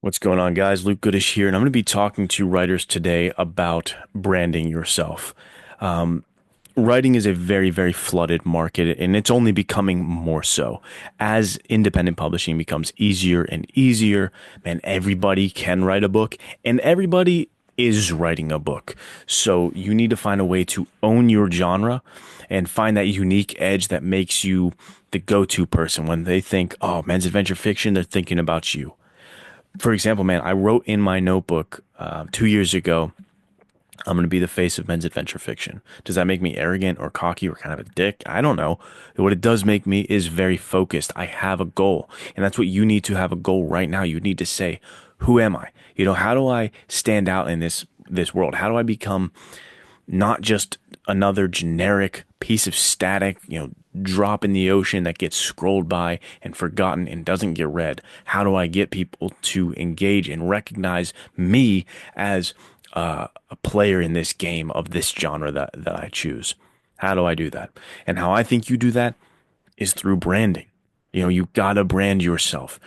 What's going on, guys? Luke Goodish here, and I'm going to be talking to writers today about branding yourself. Um, Writing is a very, very flooded market, and it's only becoming more so as independent publishing becomes easier and easier. Man, everybody can write a book, and everybody is writing a book. So you need to find a way to own your genre and find that unique edge that makes you the go-to person. When they think, oh, men's adventure fiction, they're thinking about you. For example, man, I wrote in my notebook 2 years ago, I'm going to be the face of men's adventure fiction. Does that make me arrogant or cocky or kind of a dick? I don't know. What it does make me is very focused. I have a goal, and that's what you need to have a goal right now. You need to say, who am I? How do I stand out in this world? How do I become not just another generic piece of static, drop in the ocean that gets scrolled by and forgotten and doesn't get read? How do I get people to engage and recognize me as a player in this game of this genre that I choose? How do I do that? And how I think you do that is through branding. You gotta brand yourself.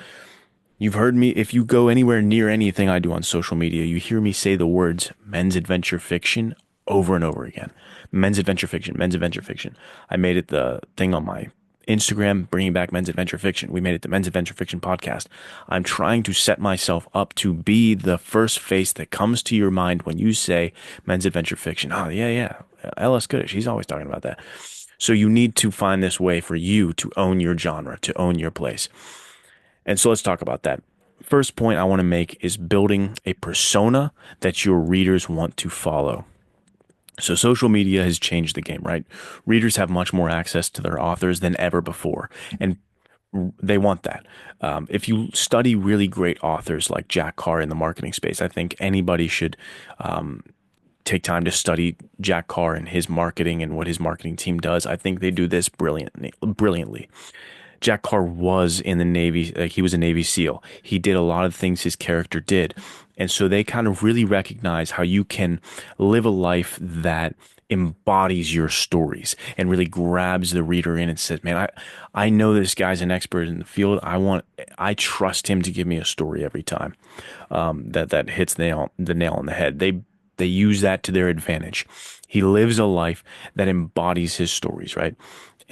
You've heard me, if you go anywhere near anything I do on social media, you hear me say the words men's adventure fiction over and over again. Men's adventure fiction, men's adventure fiction. I made it the thing on my Instagram, bringing back men's adventure fiction. We made it the men's adventure fiction podcast. I'm trying to set myself up to be the first face that comes to your mind when you say men's adventure fiction. Oh, yeah, yeah. LS Goodish, he's always talking about that. So you need to find this way for you to own your genre, to own your place. And so let's talk about that. First point I want to make is building a persona that your readers want to follow. So social media has changed the game, right? Readers have much more access to their authors than ever before, and they want that. If you study really great authors like Jack Carr in the marketing space, I think anybody should take time to study Jack Carr and his marketing and what his marketing team does. I think they do this brilliantly. Jack Carr was in the Navy, like he was a Navy SEAL. He did a lot of things his character did. And so they kind of really recognize how you can live a life that embodies your stories and really grabs the reader in and says, man, I know this guy's an expert in the field. I trust him to give me a story every time that hits the nail on the head. They use that to their advantage. He lives a life that embodies his stories, right?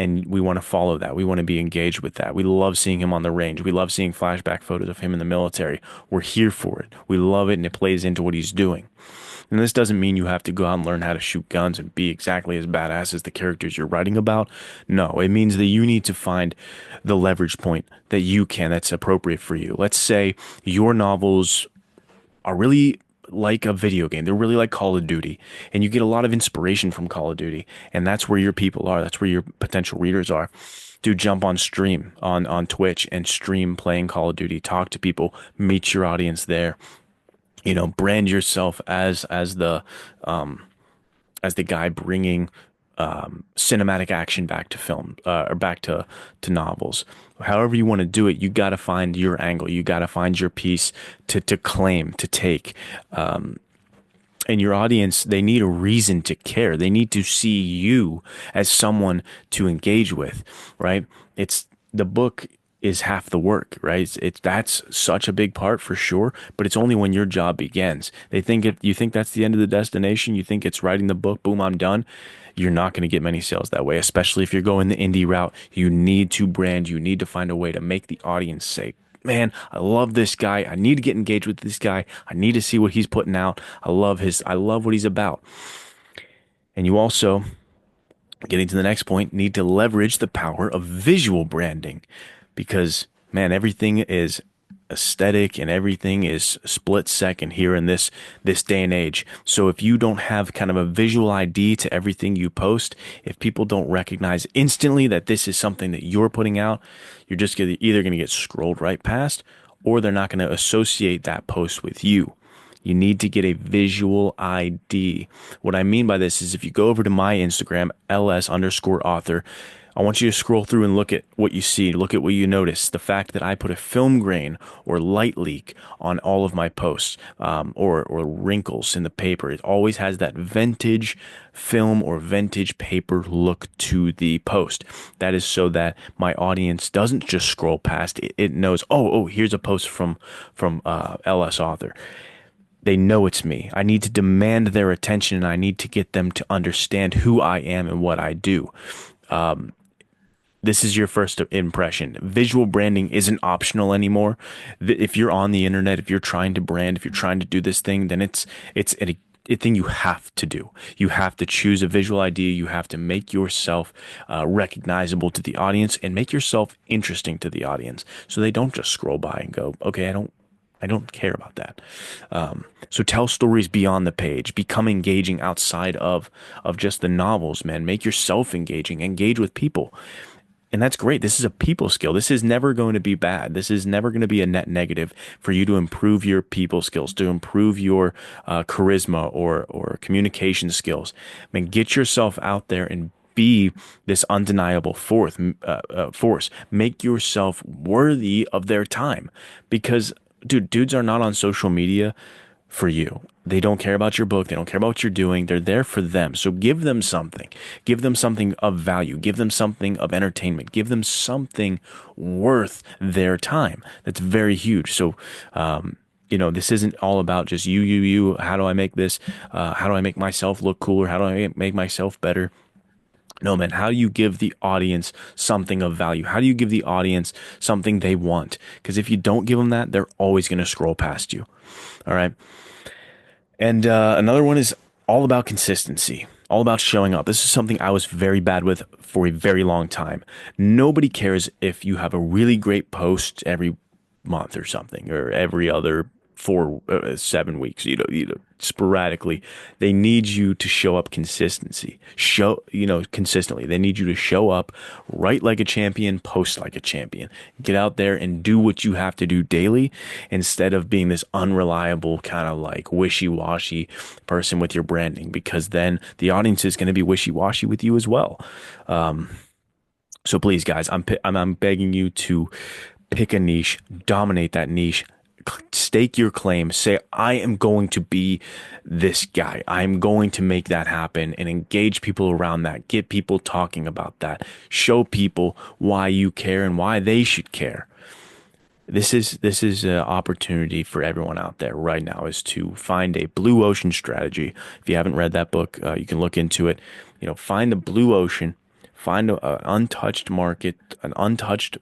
And we want to follow that. We want to be engaged with that. We love seeing him on the range. We love seeing flashback photos of him in the military. We're here for it. We love it, and it plays into what he's doing. And this doesn't mean you have to go out and learn how to shoot guns and be exactly as badass as the characters you're writing about. No, it means that you need to find the leverage point that's appropriate for you. Let's say your novels are really like a video game. They're really like Call of Duty, and you get a lot of inspiration from Call of Duty, and that's where your people are. That's where your potential readers are. Dude, jump on stream on Twitch and stream playing Call of Duty. Talk to people, meet your audience there. Brand yourself as the guy bringing cinematic action back to film or back to novels. However you want to do it, you got to find your angle. You got to find your piece to claim, to take. And your audience, they need a reason to care. They need to see you as someone to engage with, right? The book is half the work, right? That's such a big part for sure, but it's only when your job begins. You think that's the end of the destination. You think it's writing the book, boom, I'm done. You're not going to get many sales that way, especially if you're going the indie route. You need to brand. You need to find a way to make the audience say, man, I love this guy. I need to get engaged with this guy. I need to see what he's putting out. I love what he's about. And you also, getting to the next point, need to leverage the power of visual branding because, man, everything is aesthetic and everything is split second here in this day and age. So if you don't have kind of a visual ID to everything you post, if people don't recognize instantly that this is something that you're putting out, you're just either going to get scrolled right past, or they're not going to associate that post with you. You need to get a visual ID. What I mean by this is if you go over to my Instagram, ls_author, I want you to scroll through and look at what you see, look at what you notice. The fact that I put a film grain or light leak on all of my posts, or wrinkles in the paper. It always has that vintage film or vintage paper look to the post. That is so that my audience doesn't just scroll past. It knows, oh, here's a post from LS author. They know it's me. I need to demand their attention, and I need to get them to understand who I am and what I do. This is your first impression. Visual branding isn't optional anymore. If you're on the internet, if you're trying to brand, if you're trying to do this thing, then it's a thing you have to do. You have to choose a visual idea. You have to make yourself recognizable to the audience and make yourself interesting to the audience, so they don't just scroll by and go, "Okay, I don't care about that." So tell stories beyond the page. Become engaging outside of just the novels, man. Make yourself engaging. Engage with people. And that's great. This is a people skill. This is never going to be bad. This is never going to be a net negative for you to improve your people skills, to improve your charisma or communication skills. I mean, get yourself out there and be this undeniable force. Make yourself worthy of their time, because, dude, dudes are not on social media for you. They don't care about your book. They don't care about what you're doing. They're there for them. So give them something. Give them something of value. Give them something of entertainment. Give them something worth their time. That's very huge. So, this isn't all about just you. How do I make this? How do I make myself look cooler? How do I make myself better? No, man, how do you give the audience something of value? How do you give the audience something they want? Because if you don't give them that, they're always going to scroll past you. All right. And another one is all about consistency, all about showing up. This is something I was very bad with for a very long time. Nobody cares if you have a really great post every month or something, or every other 7 weeks, sporadically. They need you to show up consistently. They need you to show up, write like a champion, post like a champion. Get out there and do what you have to do daily, instead of being this unreliable kind of like wishy-washy person with your branding, because then the audience is going to be wishy-washy with you as well. So please, guys, I'm begging you to pick a niche, dominate that niche, stake your claim, say, I am going to be this guy. I'm going to make that happen, and engage people around that. Get people talking about that. Show people why you care and why they should care. This is an opportunity for everyone out there right now, is to find a blue ocean strategy. If you haven't read that book, you can look into it. Find the blue ocean, find an untouched market, an untouched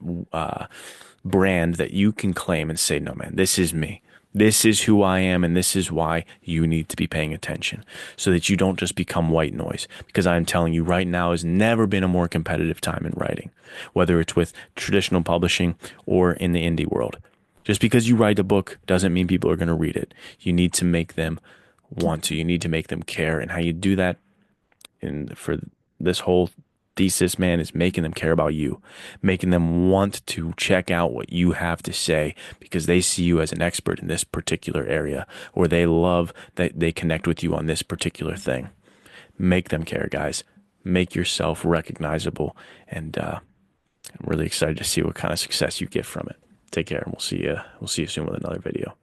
brand that you can claim and say, no, man, this is me. This is who I am, and this is why you need to be paying attention, so that you don't just become white noise. Because I'm telling you right now, has never been a more competitive time in writing, whether it's with traditional publishing or in the indie world. Just because you write a book doesn't mean people are going to read it. You need to make them want to. You need to make them care. And how you do that, and for this whole thesis, man, is making them care about you, making them want to check out what you have to say, because they see you as an expert in this particular area, or they love that they connect with you on this particular thing. Make them care, guys. Make yourself recognizable, and I'm really excited to see what kind of success you get from it. Take care, and we'll see you soon with another video.